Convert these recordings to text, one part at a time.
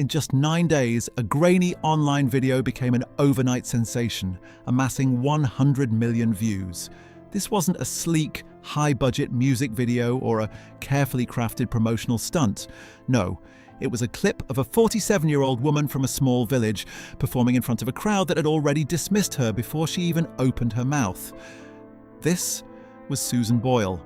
In just 9 days, a grainy online video became an overnight sensation, amassing 100 million views. This wasn't a sleek, high-budget music video or a carefully crafted promotional stunt. No, it was a clip of a 47-year-old woman from a small village performing in front of a crowd that had already dismissed her before she even opened her mouth. This was Susan Boyle,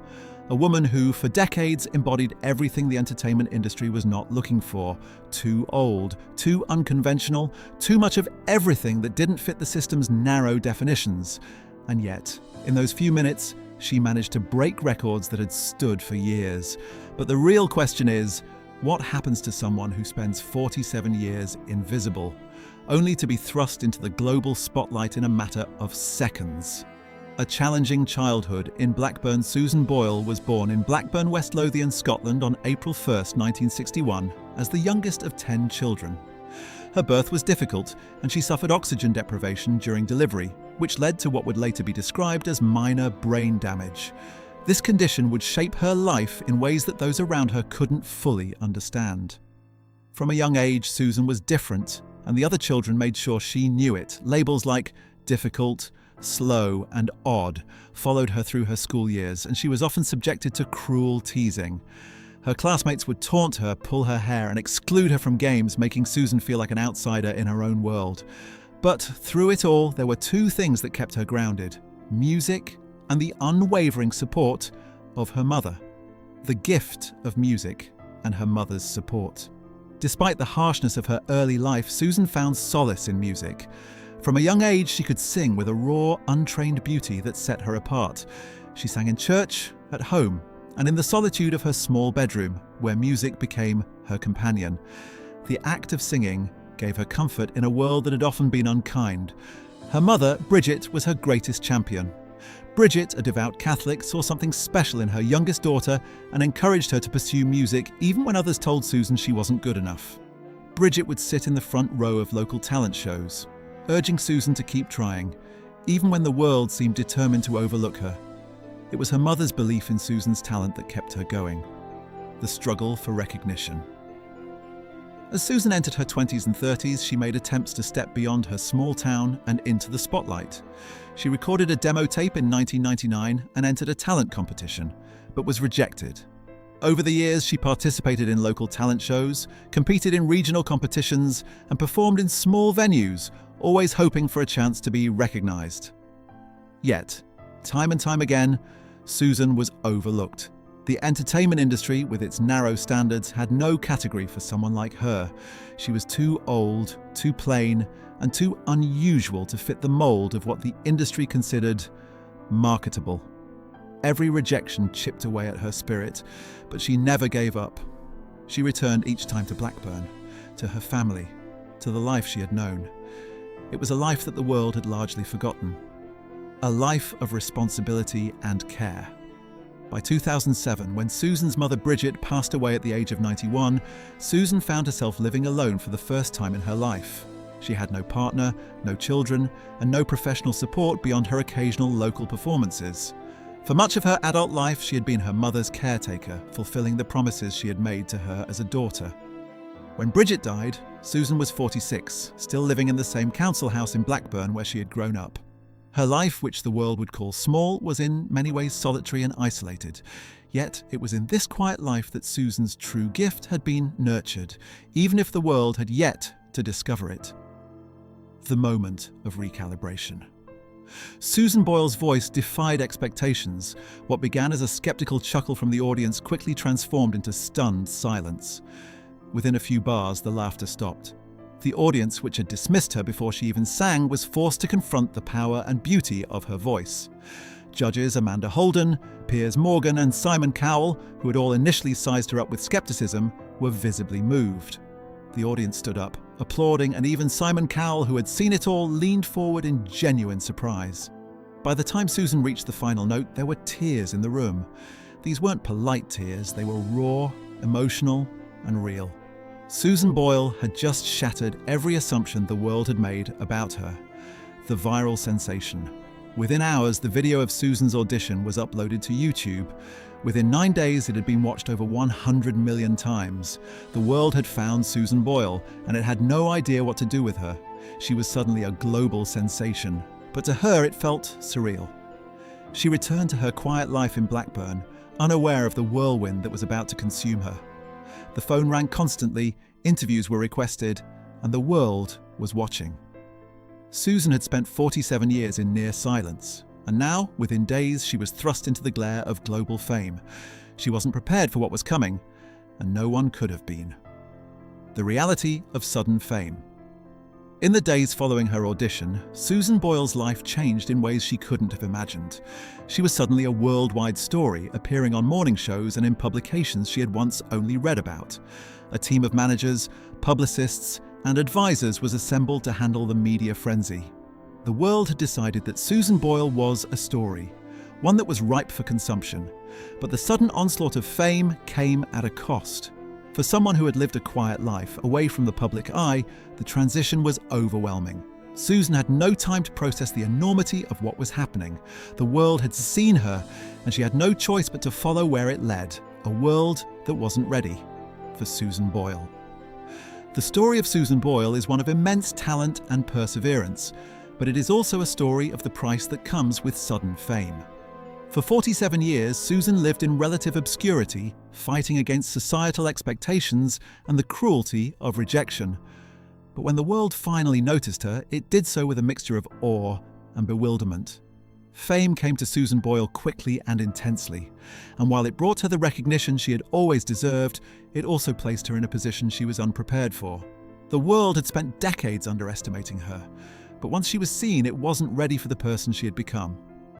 a woman who, for decades, embodied everything the entertainment industry was not looking for. Too old, too unconventional, too much of everything that didn't fit the system's narrow definitions. And yet, in those few minutes, she managed to break records that had stood for years. But the real question is, what happens to someone who spends 47 years invisible, only to be thrust into the global spotlight in a matter of seconds? A challenging childhood in Blackburn, Susan Boyle was born in Blackburn, West Lothian, Scotland on April 1, 1961, as the youngest of 10 children. Her birth was difficult, and she suffered oxygen deprivation during delivery, which led to what would later be described as minor brain damage. This condition would shape her life in ways that those around her couldn't fully understand. From a young age, Susan was different, and the other children made sure she knew it. Labels like difficult, slow, and odd followed her through her school years, and she was often subjected to cruel teasing. Her classmates would taunt her, pull her hair, and exclude her from games, making Susan feel like an outsider in her own world. But through it all, there were two things that kept her grounded: music and the unwavering support of her mother. The gift of music and her mother's support. Despite the harshness of her early life, Susan found solace in music. From a young age, she could sing with a raw, untrained beauty that set her apart. She sang in church, at home, and in the solitude of her small bedroom, where music became her companion. The act of singing gave her comfort in a world that had often been unkind. Her mother, Bridget, was her greatest champion. Bridget, a devout Catholic, saw something special in her youngest daughter and encouraged her to pursue music even when others told Susan she wasn't good enough. Bridget would sit in the front row of local talent shows, urging Susan to keep trying, even when the world seemed determined to overlook her. It was her mother's belief in Susan's talent that kept her going. The struggle for recognition. As Susan entered her 20s and 30s, she made attempts to step beyond her small town and into the spotlight. She recorded a demo tape in 1999 and entered a talent competition, but was rejected. Over the years, she participated in local talent shows, competed in regional competitions, and performed in small venues, always hoping for a chance to be recognized. Yet, time and time again, Susan was overlooked. The entertainment industry, with its narrow standards, had no category for someone like her. She was too old, too plain, and too unusual to fit the mold of what the industry considered marketable. Every rejection chipped away at her spirit, but she never gave up. She returned each time to Blackburn, to her family, to the life she had known. It was a life that the world had largely forgotten. A life of responsibility and care. By 2007, when Susan's mother Bridget passed away at the age of 91, Susan found herself living alone for the first time in her life. She had no partner, no children, and no professional support beyond her occasional local performances. For much of her adult life, she had been her mother's caretaker, fulfilling the promises she had made to her as a daughter. When Bridget died, Susan was 46, still living in the same council house in Blackburn where she had grown up. Her life, which the world would call small, was in many ways solitary and isolated. Yet it was in this quiet life that Susan's true gift had been nurtured, even if the world had yet to discover it. The moment of recalibration. Susan Boyle's voice defied expectations. What began as a skeptical chuckle from the audience quickly transformed into stunned silence. Within a few bars, the laughter stopped. The audience, which had dismissed her before she even sang, was forced to confront the power and beauty of her voice. Judges Amanda Holden, Piers Morgan, and Simon Cowell, who had all initially sized her up with skepticism, were visibly moved. The audience stood up, applauding, and even Simon Cowell, who had seen it all, leaned forward in genuine surprise. By the time Susan reached the final note, there were tears in the room. These weren't polite tears, they were raw, emotional, and real. Susan Boyle had just shattered every assumption the world had made about her. The viral sensation, Within hours, the video of Susan's audition was uploaded to YouTube. Within 9 days, it had been watched over 100 million times. The world had found Susan Boyle, and it had no idea what to do with her. She was suddenly a global sensation, but to her it felt surreal. She returned to her quiet life in Blackburn, unaware of the whirlwind that was about to consume her. The phone rang constantly, interviews were requested, and the world was watching. Susan had spent 47 years in near silence, and now, within days, she was thrust into the glare of global fame. She wasn't prepared for what was coming, and no one could have been. The reality of sudden fame. In the days following her audition, Susan Boyle's life changed in ways she couldn't have imagined. She was suddenly a worldwide story, appearing on morning shows and in publications she had once only read about. A team of managers, publicists, and advisors was assembled to handle the media frenzy. The world had decided that Susan Boyle was a story, one that was ripe for consumption. But the sudden onslaught of fame came at a cost. For someone who had lived a quiet life, away from the public eye, the transition was overwhelming. Susan had no time to process the enormity of what was happening. The world had seen her, and she had no choice but to follow where it led, a world that wasn't ready for Susan Boyle. The story of Susan Boyle is one of immense talent and perseverance, but it is also a story of the price that comes with sudden fame. For 47 years, Susan lived in relative obscurity, fighting against societal expectations and the cruelty of rejection. But when the world finally noticed her, it did so with a mixture of awe and bewilderment. Fame came to Susan Boyle quickly and intensely, and while it brought her the recognition she had always deserved, it also placed her in a position she was unprepared for. The world had spent decades underestimating her, but once she was seen, it wasn't ready for the person she had become.